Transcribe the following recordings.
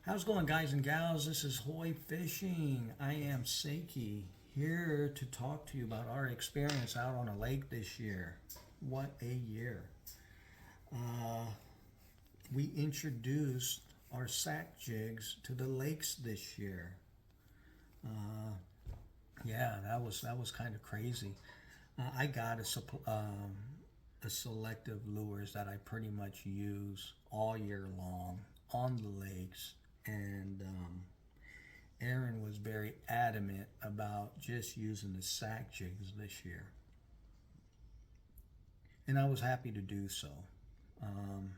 How's it going, guys and gals? This is Hoy Fishing. I am Seiki, here to talk to you about our experience out on a lake this year. What a year. Uh, we introduced our sack jigs to the lakes this year. Uh, yeah, that was kind of crazy. I got a selective lures that I pretty much use all year long on the lakes, and Aaron was very adamant about just using the sack jigs this year, and I was happy to do so. Um,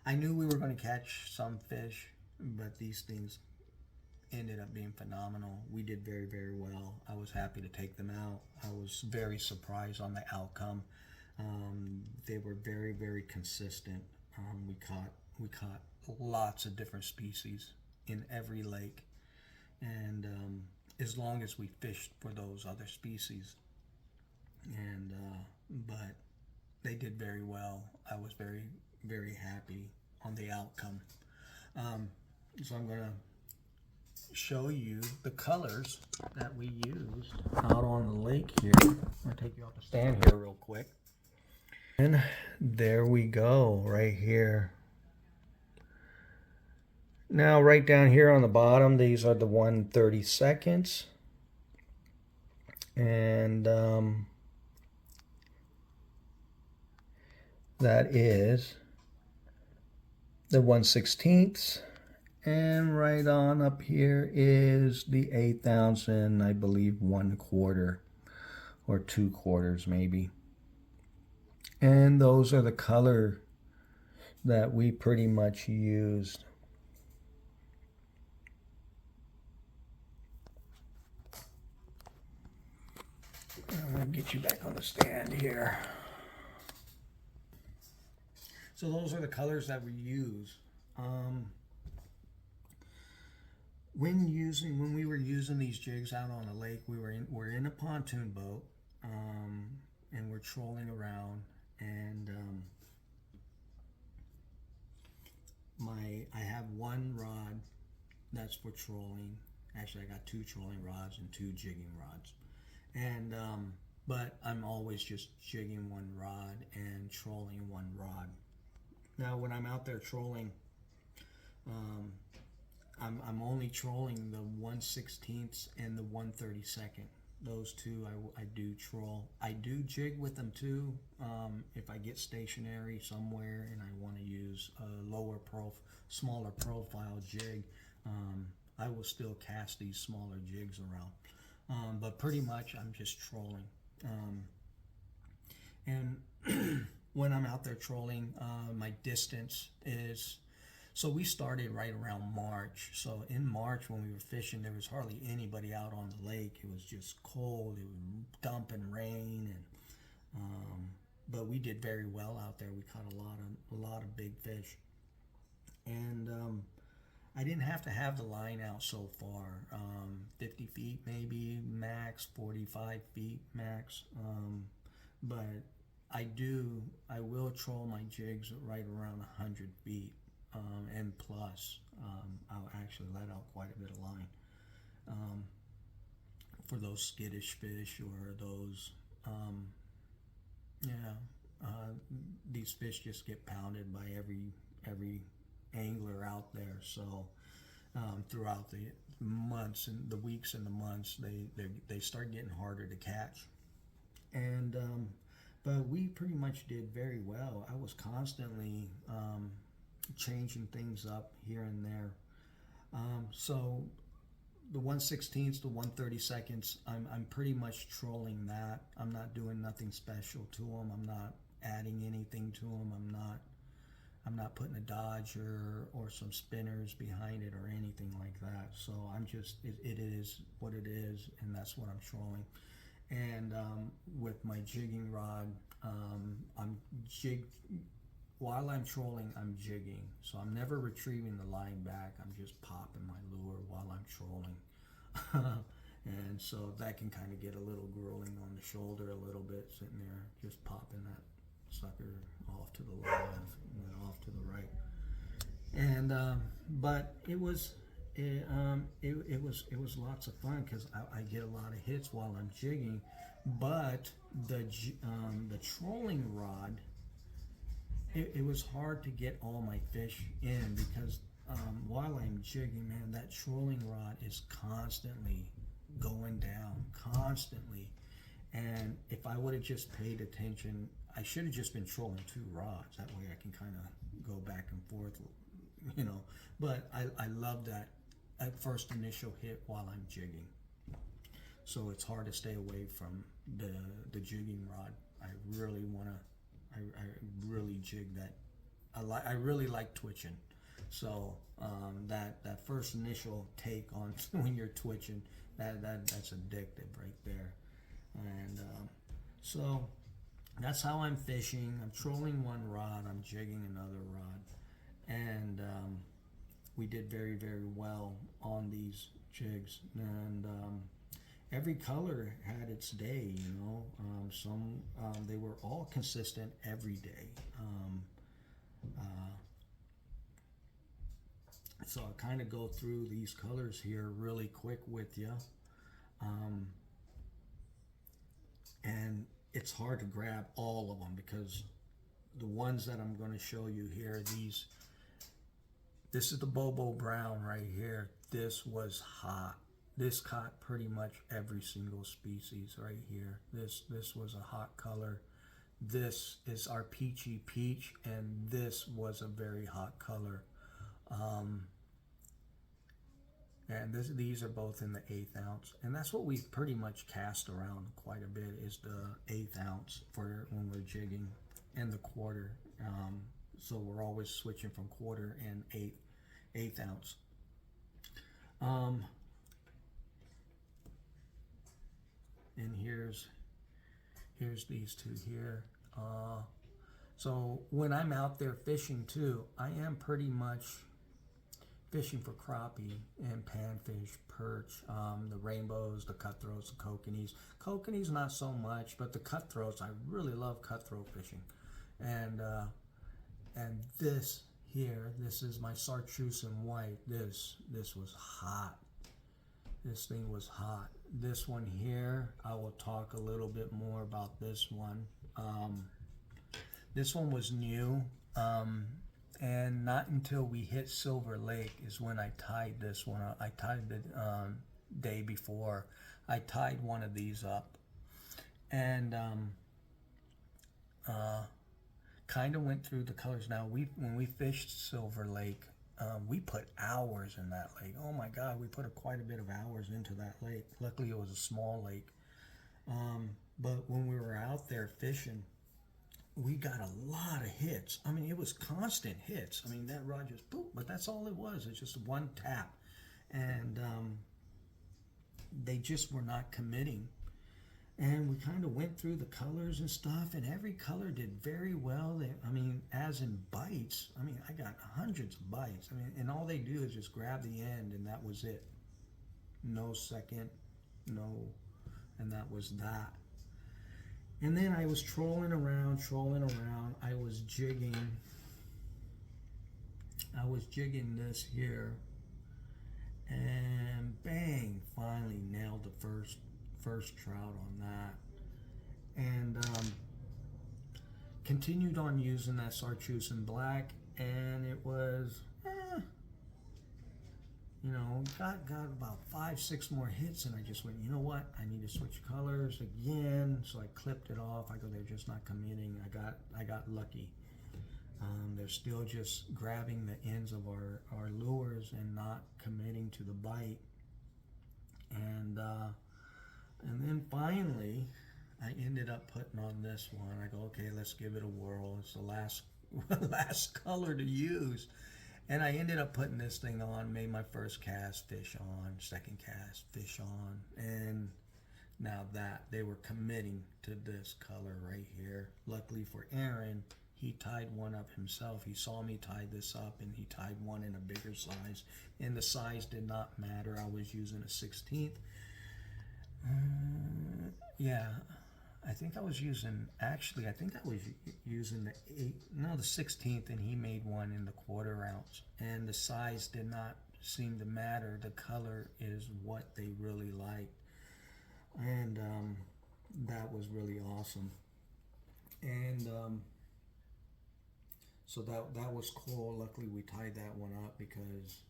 I knew we were going to catch some fish, but these things ended up being phenomenal. We did very, very well. I was happy to take them out. I was very surprised on the outcome. They were very, very consistent. We caught lots of different species in every lake, and as long as we fished for those other species, and but they did very well. I was very, very happy on the outcome. Um, so I'm gonna show you the colors that we used out on the lake here. I'm gonna take you off the stand here real quick. And there we go, right here. Now, right down here on the bottom, these are the 1/32, and that is the 1/16. And right on up here is the 8 ounce, and I believe 1/4 or 2/4 maybe. And those are the color that we pretty much used. I'm gonna get you back on the stand here. So those are the colors that we use. When we were using these jigs out on the lake, we're in a pontoon boat, and we're trolling around, and I have one rod that's for trolling. Actually, I got two trolling rods and two jigging rods, and but I'm always just jigging one rod and trolling one rod. Now, when I'm out there trolling, um, I'm only trolling the 1/16 and the 1/32. Those two I do troll. I do jig with them too. If I get stationary somewhere and I want to use a smaller profile jig, I will still cast these smaller jigs around. But pretty much I'm just trolling. And when I'm out there trolling, my distance is, so we started right around March. So in March when we were fishing, there was hardly anybody out on the lake. It was just cold. It was dumping rain, and but we did very well out there. We caught a lot of big fish, and I didn't have to have the line out so far. 50 feet maybe max, 45 feet max. But I will troll my jigs right around 100 feet, and plus. I'll actually let out quite a bit of line, for those skittish fish, or those, yeah, these fish just get pounded by every angler out there. So throughout the months and the weeks and the months, they start getting harder to catch, and but we pretty much did very well. I was constantly changing things up here and there. So the 1/16, the 1/32, I'm pretty much trolling that. I'm not doing nothing special to them. I'm not adding anything to them. I'm not putting a dodge or some spinners behind it or anything like that. So it is what it is, and that's what I'm trolling. And with my jigging rod, I'm jig while I'm trolling, I'm jigging. So I'm never retrieving the line back. I'm just popping my lure while I'm trolling. And so that can kind of get a little grueling on the shoulder a little bit, sitting there just popping that sucker off to the left and then off to the right. And but it was lots of fun because I get a lot of hits while I'm jigging. But the trolling rod, it was hard to get all my fish in because while I'm jigging, man, that trolling rod is constantly going down, constantly. And if I would have just paid attention, I should have just been trolling two rods. That way I can kind of go back and forth, you know. But I love that first initial hit while I'm jigging. So it's hard to stay away from the jigging rod. I really want to, I really jig that. I really like twitching. So that first initial take on when you're twitching, that's addictive right there. And so that's how I'm fishing. I'm trolling one rod, I'm jigging another rod, and we did very, very well on these jigs. And every color had its day, you know. Some they were all consistent every day. So I'll kind of go through these colors here really quick with you. And it's hard to grab all of them because the ones that I'm going to show you here, this is the Bobo Brown right here. This was hot. This caught pretty much every single species right here. This was a hot color. This is our Peachy Peach, and this was a very hot color. And these are both in the 1/8 ounce, and that's what we pretty much cast around quite a bit, is the 1/8 ounce for when we're jigging, and the quarter. So we're always switching from quarter and 1/8 ounce. And here's these two here. So when I'm out there fishing too, I am pretty much fishing for crappie and panfish, perch, the rainbows, the cutthroats, the kokanees. Kokanees not so much, but the cutthroats, I really love cutthroat fishing. And this here, this is my chartreuse and white. This was hot. This thing was hot. This one here, I will talk a little bit more about this one. This one was new. And not until we hit Silver Lake is when I tied this one up. I tied the day before. I tied one of these up, and kind of went through the colors. Now when we fished Silver Lake, we put hours in that lake. Oh my God, we put quite a bit of hours into that lake. Luckily it was a small lake. But when we were out there fishing, we got a lot of hits. I mean, it was constant hits. I mean, that rod just boom, but that's all it was. It's just one tap. And they just were not committing. And we kind of went through the colors and stuff, and every color did very well. I mean, as in bites, I mean, I got hundreds of bites. I mean, and all they do is just grab the end, and that was it. No second, no, and that was that. And then I was trolling around. I was jigging this here, and bang, finally nailed the first trout on that. And continued on using that chartreuse and black, and it was, you know, got about 5-6 more hits, and I just went, you know what, I need to switch colors again. So I clipped it off. I go, they're just not committing. I got lucky. They're still just grabbing the ends of our lures and not committing to the bite. And then finally, I ended up putting on this one. I go, okay, let's give it a whirl. It's the last color to use. And I ended up putting this thing on, made my first cast, fish on, second cast, fish on. And now that they were committing to this color right here. Luckily for Aaron, he tied one up himself. He saw me tie this up, and he tied one in a bigger size. And the size did not matter. I was using a 16th. Yeah, I think I was using, actually, I think I was using the 16th, and he made one in the 1/4 ounce. And the size did not seem to matter. The color is what they really liked. And that was really awesome. And so that was cool. Luckily, we tied that one up because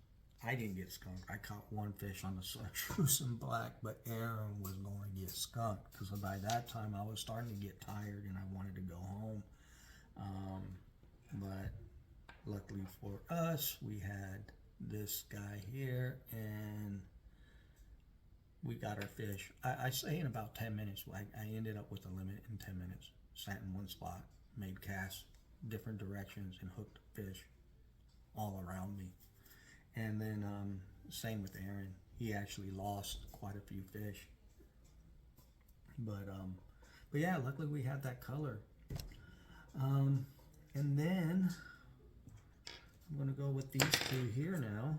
I didn't get skunked. I caught one fish on the chartreuse and black, but Aaron was going to get skunked because by that time I was starting to get tired and I wanted to go home. But luckily for us, we had this guy here and we got our fish. I say in about 10 minutes. I ended up with a limit in 10 minutes. Sat in one spot, made casts, different directions, and hooked fish all around me. And then same with Aaron. He actually lost quite a few fish. But yeah, luckily we had that color. And then I'm gonna go with these two here now.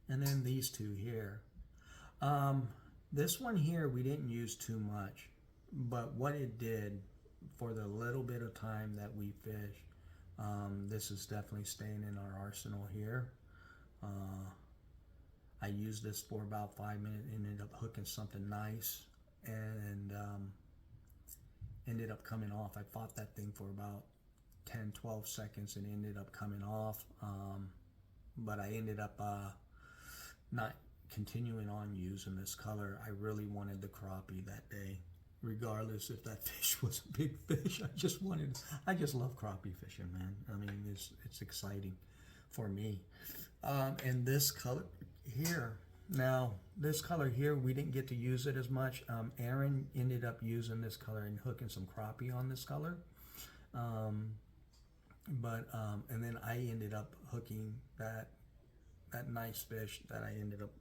And then these two here. This one here we didn't use too much, but what it did for the little bit of time that we fished, this is definitely staying in our arsenal here. I used this for about 5 minutes, ended up hooking something nice, and ended up coming off. I fought that thing for about 10-12 seconds and ended up coming off, but I ended up not continuing on using this color. I really wanted the crappie that day, regardless if that fish was a big fish. I just love crappie fishing, man. I mean, it's exciting for me. And this color here, now this color here, we didn't get to use it as much. Aaron ended up using this color and hooking some crappie on this color. And then I ended up hooking that nice fish that I ended up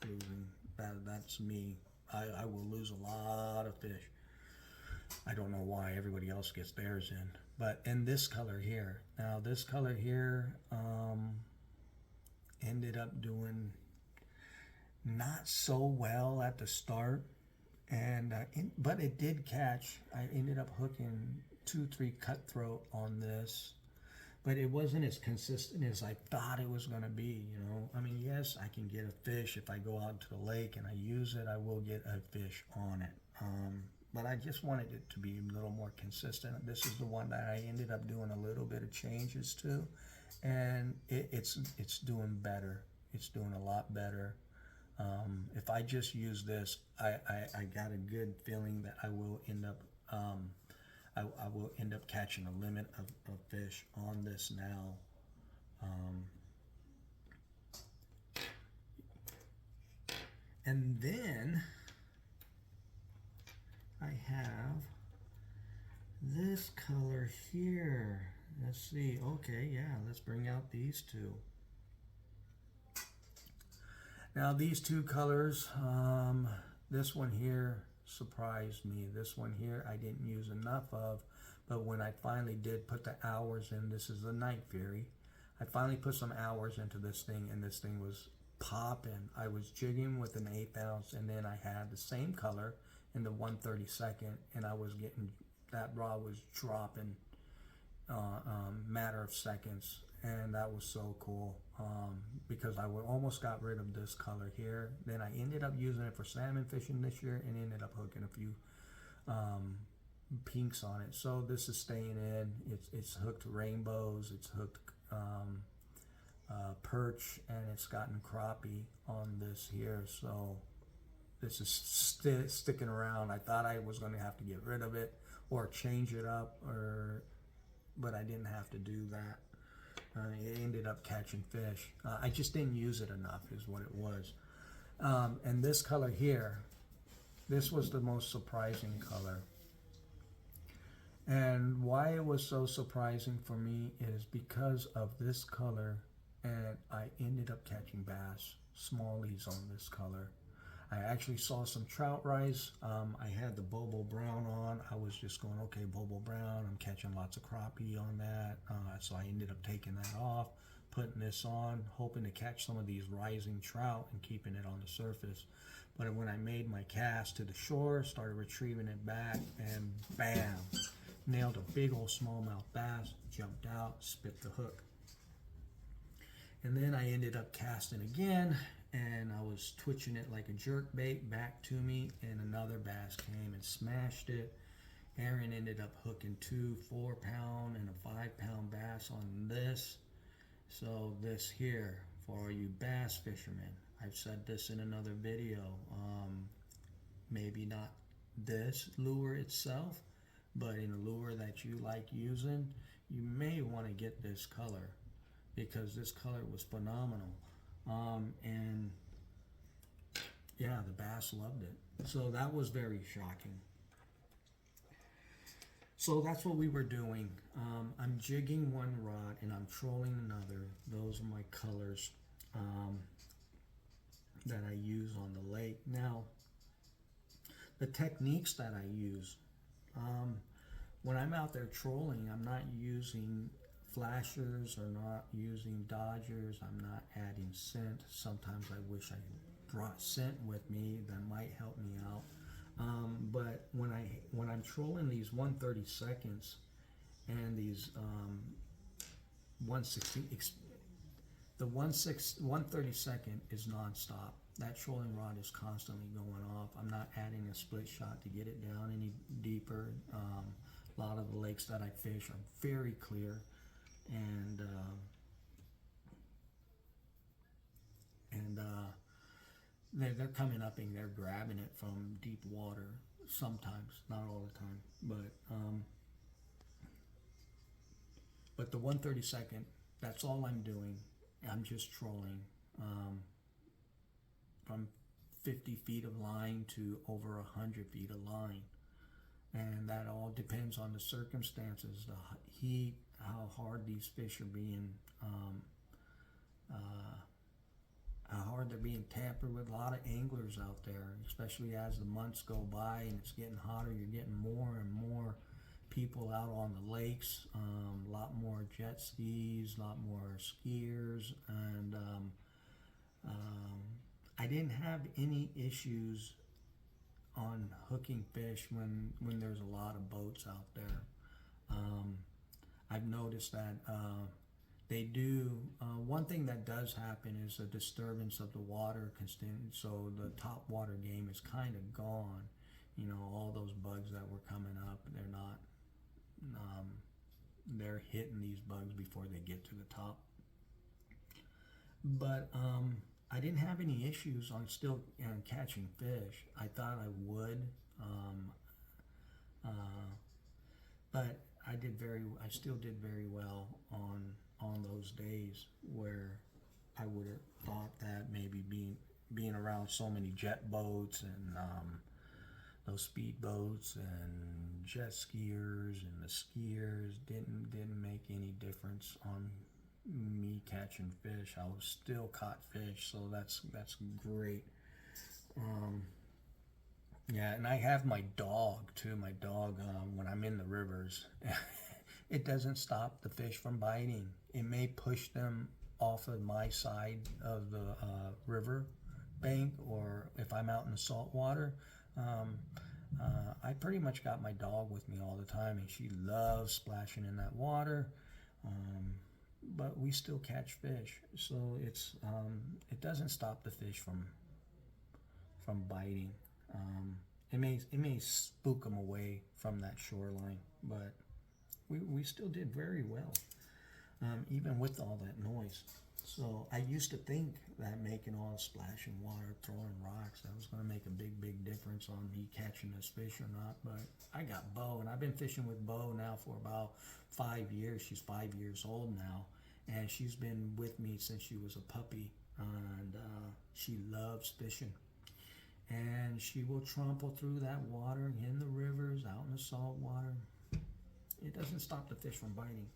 losing. That's me. I will lose a lot of fish. I don't know why everybody else gets theirs in. But in this color here, now this color here ended up doing not so well at the start, and but it did catch. I ended up hooking 2-3 cutthroat on this, but it wasn't as consistent as I thought it was going to be, you know. I mean, yes, I can get a fish if I go out to the lake and I use it, I will get a fish on it. But I just wanted it to be a little more consistent. This is the one that I ended up doing a little bit of changes to, and it's doing better. It's doing a lot better. If I just use this, I got a good feeling that I will end up I will end up catching a limit of fish on this now. And then I have this color here. Let's see. Okay, yeah, let's bring out these two. Now these two colors, this one here surprised me. This one here I didn't use enough of, but when I finally did put the hours in, this is the Night Fury. I finally put some hours into this thing, and this thing was popping. I was jigging with an 1/8 ounce, and then I had the same color in the 1/32, and I was getting, that rod was dropping matter of seconds, and that was so cool, because I almost got rid of this color here. Then I ended up using it for salmon fishing this year and ended up hooking a few pinks on it. So this is staying in. It's hooked rainbows, it's hooked perch, and it's gotten crappie on this here. So this is sticking around. I thought I was going to have to get rid of it or change it up, but I didn't have to do that. It ended up catching fish. I just didn't use it enough is what it was. And this color here, this was the most surprising color. And why it was so surprising for me is because of this color, and I ended up catching bass, smallies on this color. I actually saw some trout rise. I had the Bobo Brown on. I was just going, okay, Bobo Brown, I'm catching lots of crappie on that. So I ended up taking that off, putting this on, hoping to catch some of these rising trout and keeping it on the surface. But when I made my cast to the shore, started retrieving it back, and bam, nailed a big old smallmouth bass, jumped out, spit the hook. And then I ended up casting again, and I was twitching it like a jerk bait back to me, and another bass came and smashed it. Aaron ended up hooking 2 4-pound and a 5-pound bass on this. So this here, for all you bass fishermen, I've said this in another video, maybe not this lure itself, but in a lure that you like using, you may want to get this color, because this color was phenomenal. And yeah, the bass loved it. So that was very shocking. So that's what we were doing. I'm jigging one rod and I'm trolling another. Those are my colors that I use on the lake. Now, the techniques that I use, when I'm out there trolling, I'm not using flashers or not using dodgers. I'm not adding scent. Sometimes I wish I brought scent with me, that might help me out. But when I'm trolling these 1/32 and these 1/16, the 1/32 is non-stop. That trolling rod is constantly going off. I'm not adding a split shot to get it down any deeper. A lot of the lakes that I fish are very clear, and they're coming up and they're grabbing it from deep water sometimes, not all the time. But the 1/32, that's all I'm doing. I'm just trolling from 50 feet of line to over 100 feet of line. And that all depends on the circumstances, the heat, how hard these fish are being, how hard they're being tampered with. A lot of anglers out there, especially as the months go by and it's getting hotter, you're getting more and more people out on the lakes, a lot more jet skis, a lot more skiers, and I didn't have any issues on hooking fish when there's a lot of boats out there. I've noticed that they do, one thing that does happen is a disturbance of the water, so the top water game is kind of gone. You know, all those bugs that were coming up, they're not, they're hitting these bugs before they get to the top. But I didn't have any issues on still catching fish. I thought I would, but I still did very well on those days where I would have thought that maybe being around so many jet boats and those speed boats and jet skiers and the skiers didn't make any difference on me catching fish. I was still caught fish, so that's great. Yeah, and I have my dog too. My dog, when I'm in the rivers, it doesn't stop the fish from biting. It may push them off of my side of the river bank, or if I'm out in the salt water, I pretty much got my dog with me all the time, and she loves splashing in that water. But we still catch fish, so it doesn't stop the fish from biting. It may spook them away from that shoreline, but we still did very well, even with all that noise. So I used to think that making all splashing water, throwing rocks, that was going to make a big difference on me catching this fish or not. But I got Bo, and I've been fishing with Bo now for about 5 years. She's 5 years old now, and she's been with me since she was a puppy, and she loves fishing. And she will trample through that water in the rivers, out in the salt water. It doesn't stop the fish from biting.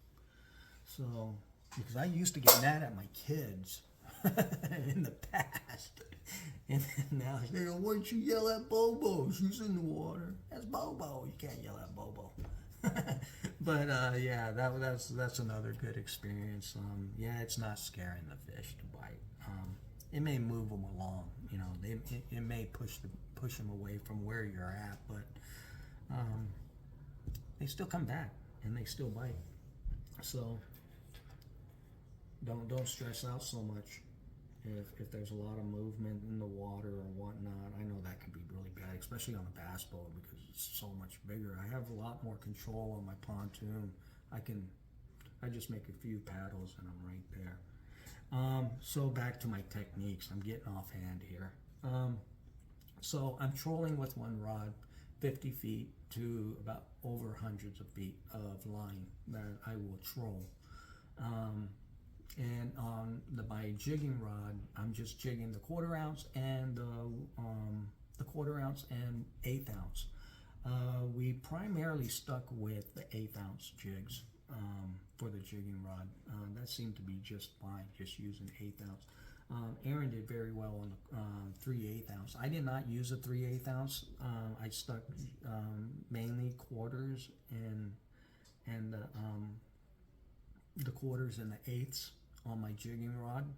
So, because I used to get mad at my kids in the past. And now they go, why don't you yell at Bobo? She's in the water. That's Bobo. You can't yell at Bobo. But yeah, that's another good experience. Yeah, it's not scaring the fish to bite. It may move them along, you know. It may push them away from where you're at, but they still come back and they still bite. So don't stress out so much if there's a lot of movement in the water or whatnot. I know that can be really bad, especially on a bass boat because it's so much bigger. I have a lot more control on my pontoon. I just make a few paddles and I'm right there. So back to my techniques. I'm getting offhand here. So I'm trolling with one rod, 50 feet to about over hundreds of feet of line that I will troll. And on my jigging rod, I'm just jigging the 1/4 ounce and the 1/4 ounce and 1/8 ounce. We primarily stuck with the 1/8 ounce jigs for the jigging rod. That seemed to be just fine, just using 1/8 ounce. Aaron did very well on the 3/8 ounce. I did not use a 3/8 ounce. I stuck mainly quarters and the quarters and the eighths on my jigging rod,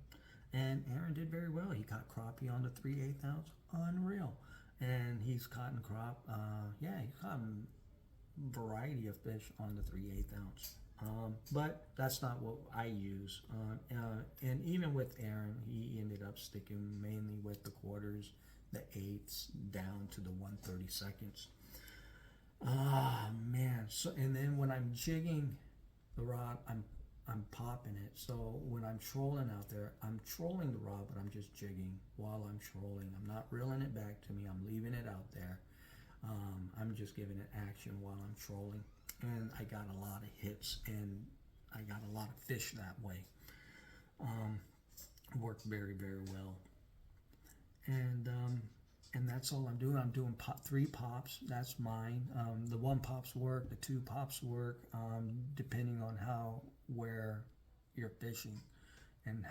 and Aaron did very well. He caught crappie on the 3/8 ounce, unreal, and he's caught crop. Yeah, he's caught a variety of fish on the 3/8 ounce. But that's not what I use. And even with Aaron, he ended up sticking mainly with the quarters, the eighths, down to the 1/32. Ah man! So and then when I'm jigging the rod, I'm popping it. So when I'm trolling out there, I'm trolling the rod, but I'm just jigging while I'm trolling. I'm not reeling it back to me. I'm leaving it out there. I'm just giving it action while I'm trolling. And I got a lot of hits and I got a lot of fish that way. Worked very, very well. And that's all I'm doing. I'm doing 3 pops. That's mine. The 1 pops work. The 2 pops work, depending on where you're fishing. And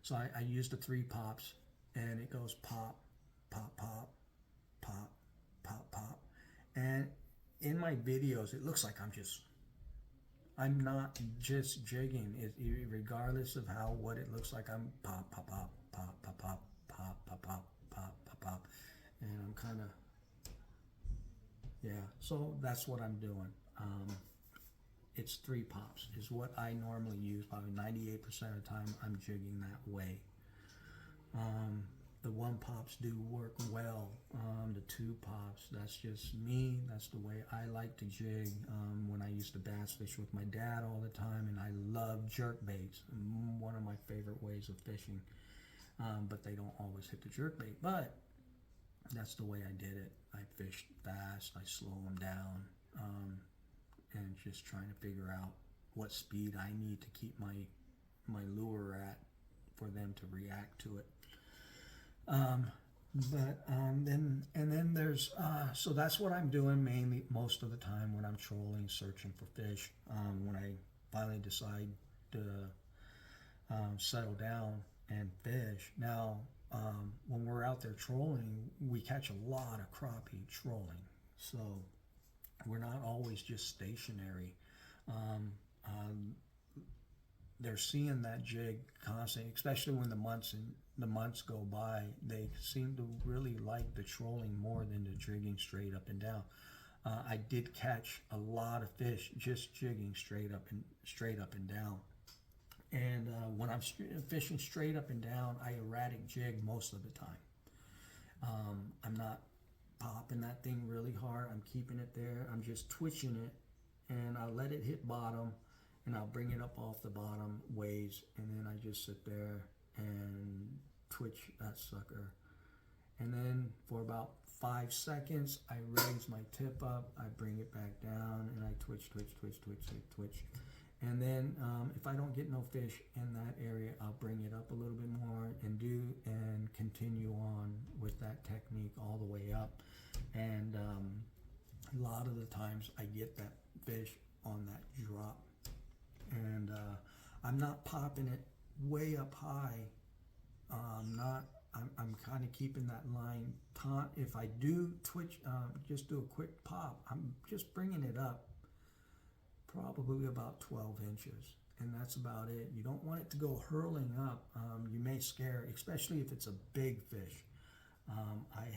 so I use the 3 pops, and it goes pop, pop, pop, pop, pop, pop. And in my videos, it looks like I'm not just jigging. Regardless of what it looks like, I'm pop, pop, pop, pop, pop, pop, pop, pop, pop, pop, pop, pop, and I'm kind of, yeah. So that's what I'm doing. It's 3 pops is what I normally use. Probably 98% of the time, I'm jigging that way. The 1 pops do work well. The 2 pops, that's just me. That's the way I like to jig. When I used to bass fish with my dad all the time, and I love jerk baits. One of my favorite ways of fishing. But they don't always hit the jerk bait. But that's the way I did it. I fished fast. I slow them down, and just trying to figure out what speed I need to keep my lure at for them to react to it. Then there's so that's what I'm doing mainly most of the time when I'm trolling, searching for fish. When I finally decide to settle down and fish. Now, when we're out there trolling, we catch a lot of crappie trolling, so we're not always just stationary. They're seeing that jig constantly, especially when the months go by. They seem to really like the trolling more than the jigging straight up and down. I did catch a lot of fish just jigging straight up and down. And when I'm fishing straight up and down, I erratic jig most of the time. I'm not popping that thing really hard. I'm keeping it there. I'm just twitching it, and I'll let it hit bottom, and I'll bring it up off the bottom waves, and then I just sit there and twitch that sucker. And then for about 5 seconds, I raise my tip up, I bring it back down, and I twitch. And then if I don't get no fish in that area, I'll bring it up a little bit more and continue on with that technique all the way up. And a lot of the times I get that fish on that drop. And I'm not popping it way up high. I'm kind of keeping that line taut. If I do twitch, just do a quick pop, I'm just bringing it up probably about 12 inches. And that's about it. You don't want it to go hurling up. You may scare, especially if it's a big fish. I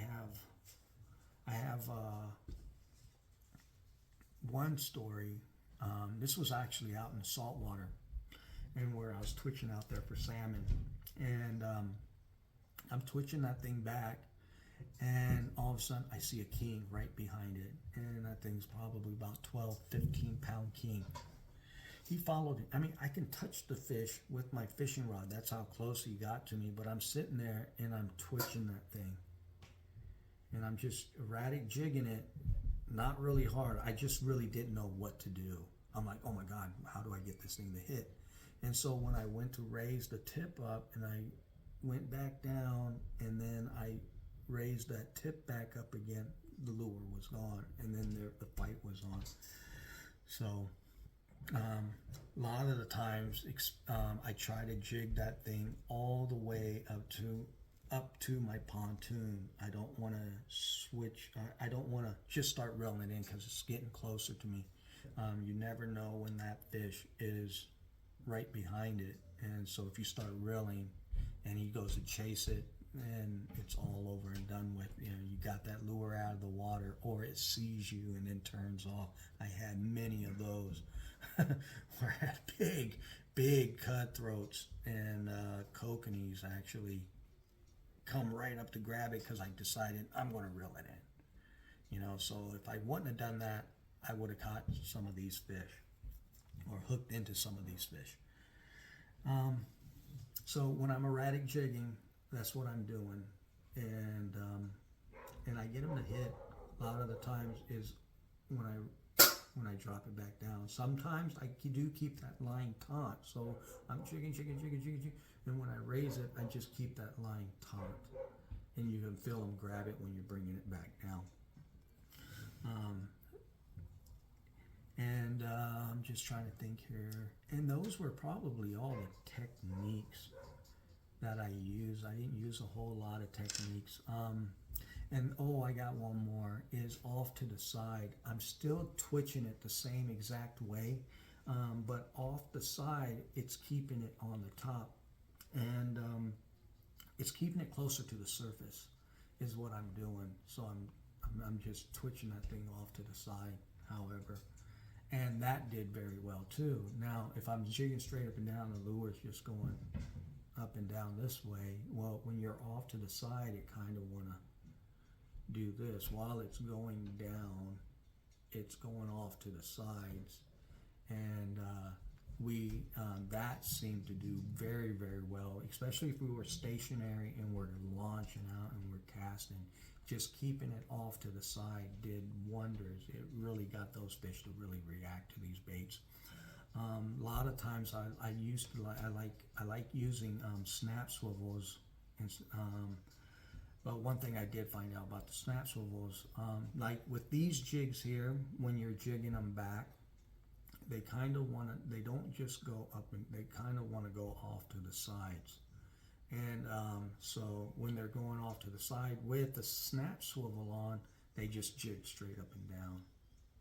have one story. This was actually out in the saltwater, and where I was twitching out there for salmon, and I'm twitching that thing back, and all of a sudden I see a king right behind it, and that thing's probably about 12, 15 pound king. He followed it. I mean, I can touch the fish with my fishing rod. That's how close he got to me, but I'm sitting there and I'm twitching that thing. And I'm just erratic jigging it, not really hard. I just really didn't know what to do. I'm like, oh my God, how do I get this thing to hit? And so when I went to raise the tip up and I went back down and then I raised that tip back up again, the lure was gone, and then the fight was on. So a lot of the times I try to jig that thing all the way up to my pontoon. I don't want to switch. I don't want to just start reeling it in because it's getting closer to me. You never know when that fish is right behind it, and so if you start reeling and he goes to chase it, and it's all over and done with. You know, you got that lure out of the water, or it sees you and then turns off. I had many of those where I had big cutthroats and kokanees actually come right up to grab it because I decided I'm going to reel it in. You know, so if I wouldn't have done that, I would have caught some of these fish or hooked into some of these fish. So when I'm erratic jigging, that's what I'm doing, and I get them to hit. A lot of the times is when I drop it back down. Sometimes I do keep that line taut, so I'm jigging, and when I raise it, I just keep that line taut, and you can feel them grab it when you're bringing it back down. I'm just trying to think here, and those were probably all the techniques that I use. I didn't use a whole lot of techniques. And I got one more, is off to the side. I'm still twitching it the same exact way, but off the side, it's keeping it on the top, and it's keeping it closer to the surface is what I'm doing. So I'm just twitching that thing off to the side, however. And that did very well too. Now, if I'm jigging straight up and down, the lure's just going up and down this way. Well, when you're off to the side, it kind of want to do this. While it's going down, it's going off to the sides. And that seemed to do very, very well, especially if we were stationary and we're launching out and we're casting. Just keeping it off to the side did wonders. It really got those fish to really react to these baits. A lot of times I like using snap swivels, but one thing I did find out about the snap swivels, like with these jigs here, when you're jigging them back, they kind of want to, they don't just go up, and they kind of want to go off to the sides. And so when they're going off to the side with the snap swivel on, they just jig straight up and down.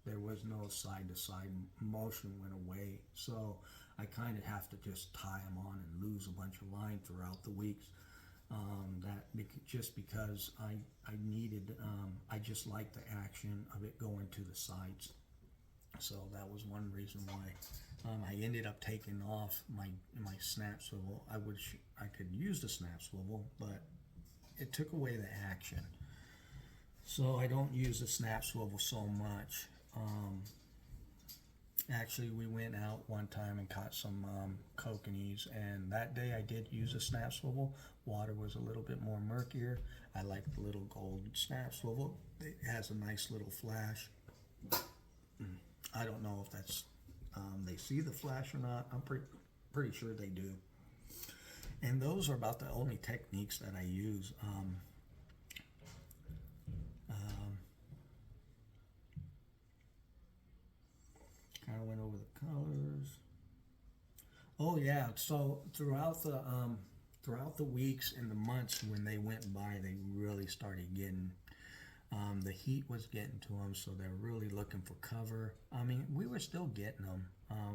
There was no side-to-side motion, went away. So I kind of have to just tie them on and lose a bunch of line throughout the weeks. Just because I needed, I just liked the action of it going to the sides. So that was one reason why I ended up taking off my snap swivel. I could use the snap swivel, but it took away the action. So I don't use the snap swivel so much. Actually, we went out one time and caught some kokanees, and that day I did use a snap swivel. Water was a little bit more murkier. I like the little gold snap swivel. It has a nice little flash. I don't know if that's they see the flash or not. I'm pretty sure they do. And those are about the only techniques that I use. Kind of went over the colors. Oh yeah. So throughout the weeks and the months when they went by, they really started getting the heat was getting to them, so they're really looking for cover. I mean, we were still getting them.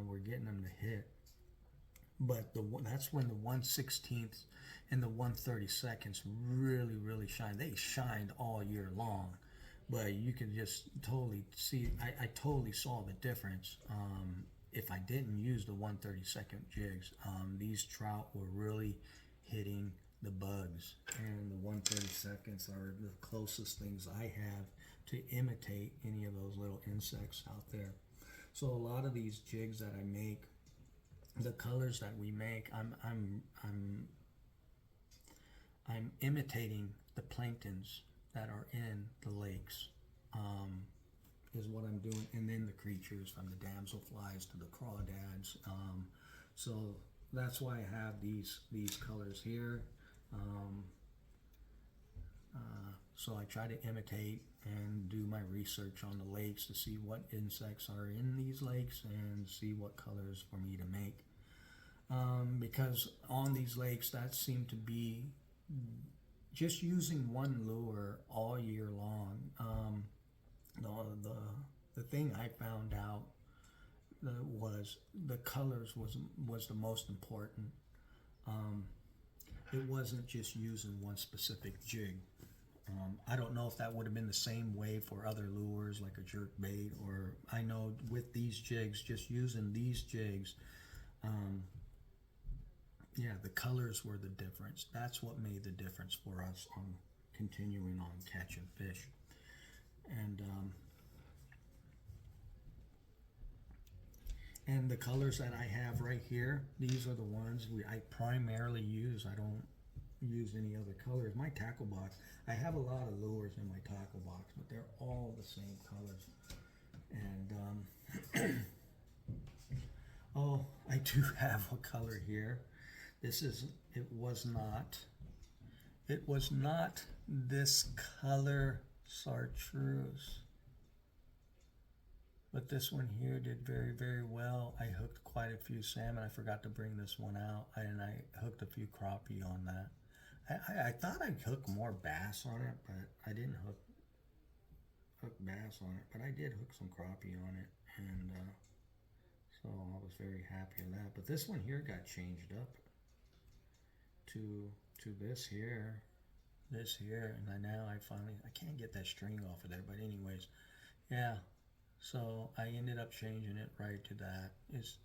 We're getting them to hit, but that's when the 1/16th and the 1/32 really shine. They shined all year long, but you can just totally see. I totally saw the difference. If I didn't use the 1/32 jigs, these trout were really hitting the bugs, and the 1/32 are the closest things I have to imitate any of those little insects out there. So a lot of these jigs that I make, the colors that we make, I'm imitating the planktons that are in the lakes. Is what I'm doing, and then the creatures from the damselflies to the crawdads. So that's why I have these colors here. So I try to imitate and do my research on the lakes to see what insects are in these lakes and see what colors for me to make. Because on these lakes, that seemed to be just using one lure all year long. The thing I found out was the colors was the most important. It wasn't just using one specific jig. I don't know if that would have been the same way for other lures like a jerk bait, or I know with these jigs, just using these jigs, yeah, the colors were the difference. That's what made the difference for us on continuing on catching fish. And the colors that I have right here, these are the ones I primarily use. I don't use any other colors. My tackle box, I have a lot of lures in my tackle box, but they're all the same colors. And oh, I do have a color here. It was not this color chartreuse, but this one here did very well. I hooked quite a few salmon. I forgot to bring this one out, and I hooked a few crappie on that. I thought I'd hook more bass on it, but I didn't hook bass on it, but I did hook some crappie on it, and so I was very happy with that. But this one here got changed up to this here, and now I can't get that string off of there, but anyways, yeah, so I ended up changing it right to that. This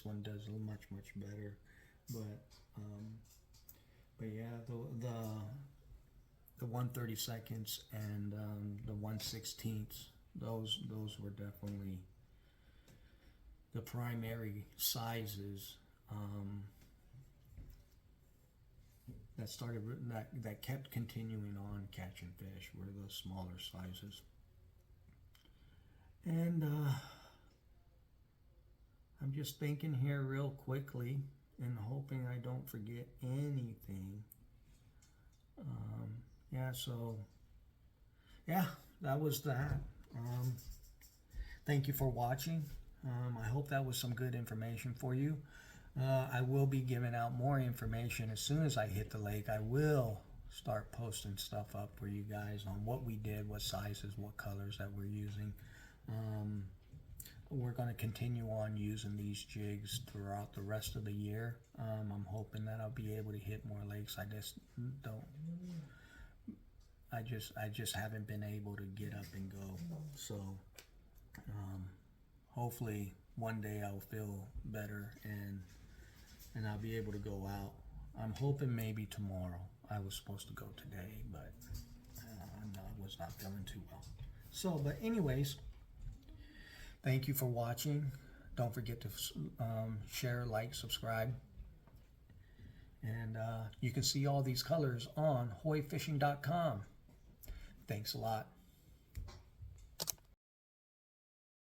one does much better, but yeah, the 1/32 and the 1/16, those were definitely the primary sizes that kept continuing on catching fish, were the smaller sizes. And I'm just thinking here real quickly and hoping I don't forget anything. Yeah, so yeah, that was that. Thank you for watching. I hope that was some good information for you. I will be giving out more information as soon as I hit the lake. I will start posting stuff up for you guys on what we did, what sizes, what colors that we're using. We're going to continue on using these jigs throughout the rest of the year. I'm hoping that I'll be able to hit more lakes. I just haven't been able to get up and go. So hopefully one day I'll feel better and I'll be able to go out. I'm hoping maybe tomorrow. I was supposed to go today, but I was not feeling too well. So, but anyways, thank you for watching. Don't forget to share, like, subscribe. And you can see all these colors on hoyfishing.com. Thanks a lot.